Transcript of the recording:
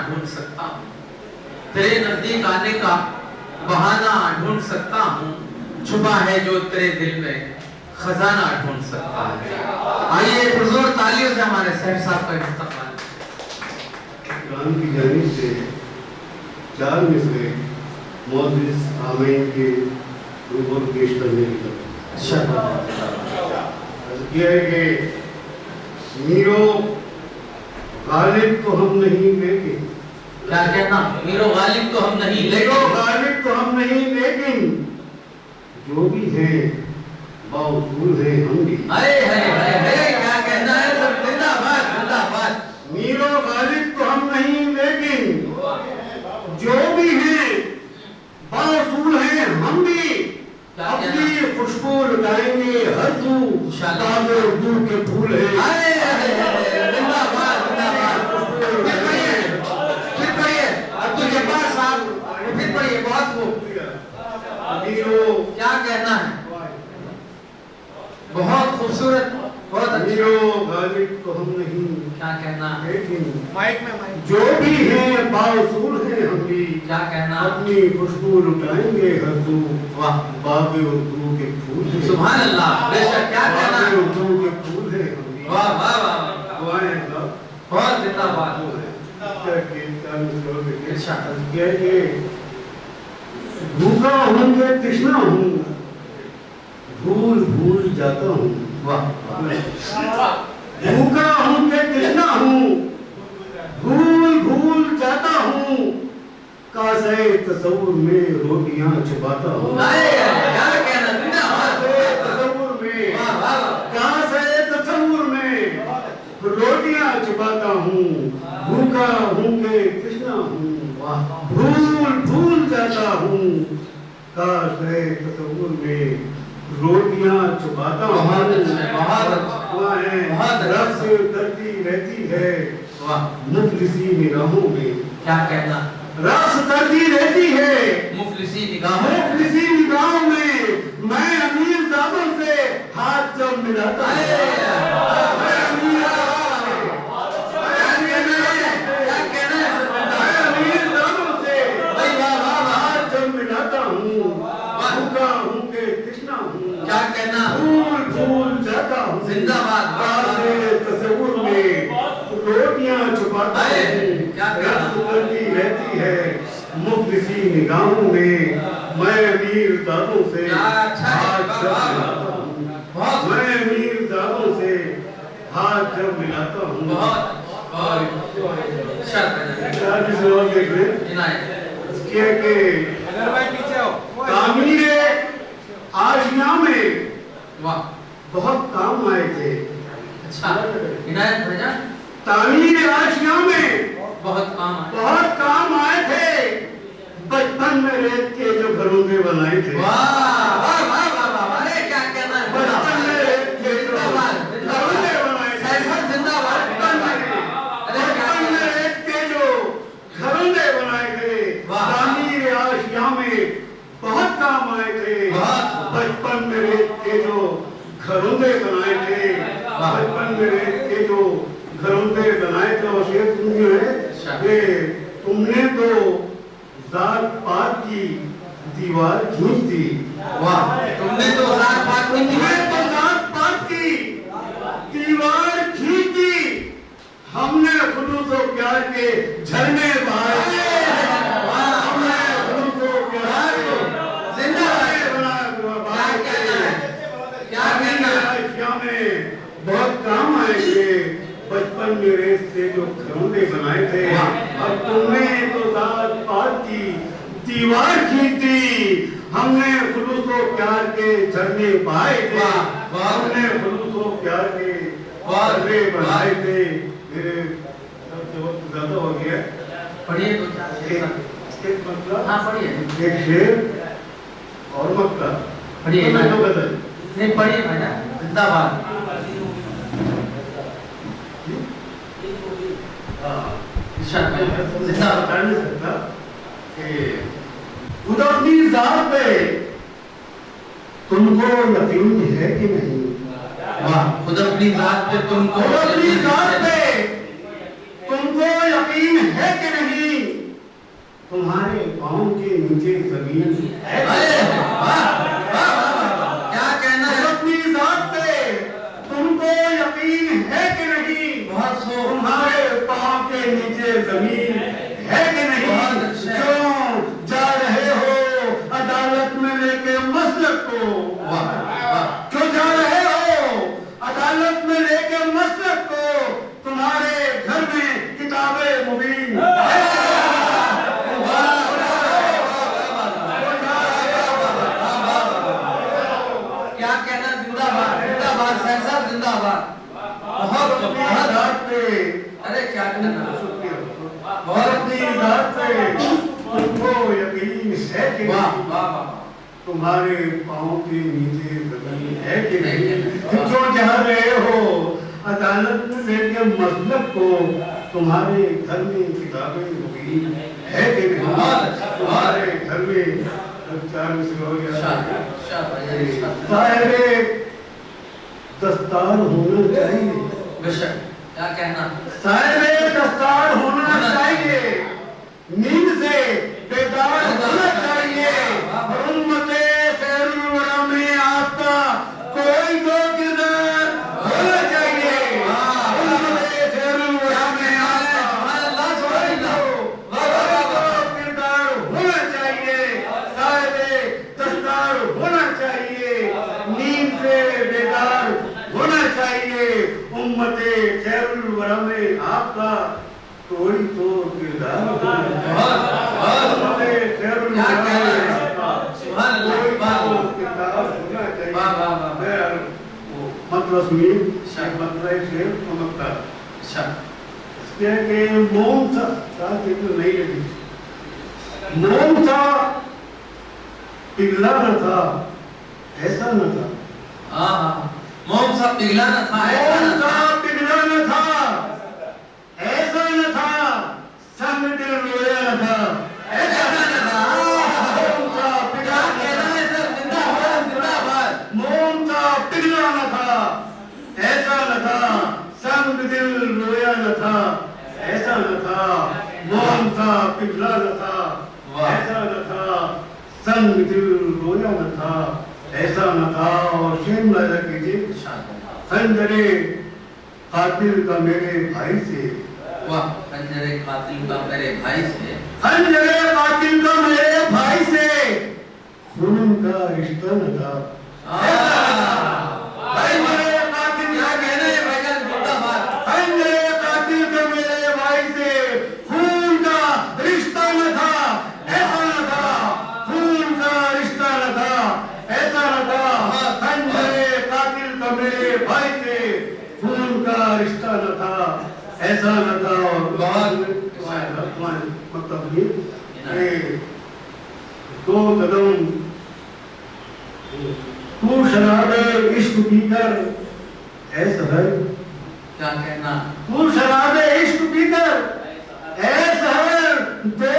ढूंढ सकता हूँ, तेरे नजदीक आने का बहाना ढूंढ सकता हूँ, छुपा है जो तेरे दिल में खजाना ढूंढ सकता है। आइए पुरजोर तालियों से हमारे शहर साहब का इस्तकबाल। कुरान की जानिब से 4 मिसरे मौजूद आमीन के ऊपर पेश करने की तरफ किया है कि मीरो गालिब तो हम नहीं लेकिन, क्या कहना, मीरो गालिब तो हम नहीं मीरो लेकिन, गालिब तो हम नहीं लेकिन जो भी है बावजूद है हम भी। अरे क्या कहना है, सब जिंदाबाद जिंदाबाद। मीरो गालिब तो हम नहीं लेकिन जो भी है बावजूद है हम भी। अपनी खुशबू लुटाएंगे हर तू ताज़े उर्दू के फूल है। जिंदाबाद जिंदाबाद। फिर पढ़िए अब्दुल जब्बार साहब, फिर पढ़िए। बहुत खूब। क्या कहना है, बहुत खूबसूरत, बहुत अच्छी। गालिब तो हम नहीं, क्या कहना है, लेकिन माइक में जो भी है बावजूद है हम भी। क्या कहना, अपनी खुशबू लुटाएंगे हर तू वाह, बाग उर्दू के फूल है। सुभान अल्लाह, बेशक। क्या कहना, बाग उर्दू के फूल है हम भी। वाह वाह वाह, बहुत जिंदाबाद। भूखा हूँ के तृष्णा हूँ, भूल भूल जाता हूँ। वाह, भूखा हूँ के तृष्णा हूँ, भूल भूल जाता हूँ। कासे तसव्वुर में रोटियां छुपाता हूँ। क्या कहना, जिंदाबाद। तसव्वुर में, कासे तसव्वुर में रोटियां छुपाता हूँ। भूखा हूँ के तृष्णा हूँ, भूल भूल जाता हूँ। कासे तसव्वुर में रोटियां छुपाता हूँ। रक्स करती रहती है मुफलिसी निगाहों में। क्या कहना, रक्स करती रहती है मुफलिसी निगाहों, मुफलिसी निगाहों में। मैं अमीर दादों से हाथ जब मिलाता हूँ। क्या कहना, भूल भूल जाता हूँ। जिंदाबाद। तस्वुर में रोटियां छुपाता हूँ। क्या करती रहती है मुफलिसी निगाहों में। मैं अमीर दादों से हाथ जब मिलाता हूँ। मैं अमीर दादों से हाथ जब मिलाता हूँ। तामीरे आशिया में बहुत काम आए थे। अच्छा, इनायत भैया, तामीर आशिया में बहुत काम आए थे। बचपन में रेत के जो घरोंदे बनाए थे। वाह वाह वाह वाह, अरे क्या कहना है, बचपन में रेत के जो घरोंदे बनाए थे। जिंदाबाद। बचपन में रेत के जो घरोंदे बनाए थे। तामीर आशिया में बहुत काम आए थे। बचपन में रेत के जो घरोंदे बनाए थे। बचपन में रेत के जो घरोंदे बनाए थे। और शेर तुम जो है कि तुमने तो जात पात की दीवार खींच दी। वाह, तुमने तो जात पात की दीवार खींच दी। हमने खुलूस और प्यार के झरने बहाए। बहुत काम आए थे। बचपन में रेत से जो घरोंदे बनाए थे। अब तुमने तो जात पात की दीवार खींच दी। हमने खुलूस और प्यार के झरने बहाए थे। हमने खुलूस और प्यार के झरने बनाए थे। मेरे वक्त ज्यादा हो गया। पढ़िए तो एक मतलब, हाँ पढ़िए, एक शेर और मक्का पढ़िए। बदल नहीं पढ़िए भैया, जिंदाबाद। खुद अपनी जात पे तुमको यकीन है कि नहीं। वाह, खुद अपनी जात पे तुमको खुद अपनी जात पे तुमको यकीन है कि नहीं। तुम्हारे पाँव के नीचे जमीन है। अरे वाह वाह वाह, क्या कहना है। अपनी जात पे तुमको यकीन है कि नहीं? बहुत खूब। तुम्हारे पाँव के नीचे जमीन है कि नहीं? बहुत अच्छा। क्यों जा रहे हो अदालत में लेके मसलक को? वाह वाह, क्यों जा रहे हो अदालत में लेके मसलक को? तुम्हारे घर में किताबे मुबीन क्या कहना। जिंदाबाद जिंदाबाद सर साहब जिंदाबाद। बहुत बहुत, जात पे अरे क्या कहना। और अपनी जात पे तुमको यकीन है कि वाह नहीं? वाह वाह, तुम्हारे पाँव के नीचे जमीन है कि नहीं? नहीं। क्यों जा रहे हो अदालत में लेके मसलक को? तुम्हारे घर में किताबें मुबीन है कि नहीं? बहुत अच्छा, तुम्हारे घर में चार मिसर हो गया। शाबाश शाबाश शाबाश। साहिबे दस्तार होना चाहिए। बेशक, क्या कहना। साहिबे दस्तार होना चाहिए। नींद से बेदार होना चाहिए। और उम्मते खैरुल वरा में आपका कोई तो किरदार होना चाहिए। उम्मते खैरुल वरा में आपका कोई तो किरदार होना चाहिए। साहिबे दस्तार होना चाहिए। नींद से बेदार होना चाहिए। उम्मते खैरुल वरा में आपका कोई तो किरदार होना चाहिए। उम्मते खैरुल क्या वरा कहना में है। आपका सुभान अल्लाह, कोई सुभान तो अल्लाह। किरदार होना चाहिए। वाह, वाह, वाह। मैं मतलब सुनिए, अच्छा। मतलब से समझता अच्छा, के मोम था तो नहीं लगी। मोम था पिघला न था, ऐसा न था। हाँ हाँ, मोम सा पिघला न था, ऐसा मोम न था। था पिघला न था, ऐसा न था। संग दिल रोया न था, ऐसा न था। मोम था क्या पिघला न कहना था। है सर। जिंदाबाद जिंदाबाद। मोम था पिघला न था, ऐसा न था। संग दिल रोया न था, ऐसा न था। मोम था पिघला न था, वाह। ऐसा न था। संग दिल रोया न था, ऐसा न था। और शेर मुलाहिजा कीजिए। शाबाश। खंजरे कातिल का मेरे भाई से, वाह, खंजरे कातिल का मेरे भाई से। खंजरे कातिल का मेरे भाई से खून का रिश्ता न था। खंजरे कातिल क्या का कहना है भाईजान। जिंदाबाद। खंजरे कातिल का मेरे भाई से खून का रिश्ता न था, ऐसा न था। खून का रिश्ता न था, ऐसा न था। खंजरे कातिल का मेरे भाई से खून का रिश्ता न था, ऐसा न था। और मतलब ये दो कदम तू शराबे इश्क पीकर ऐसा है। क्या कहना। तू शराबे इश्क पीकर ऐसा है। दो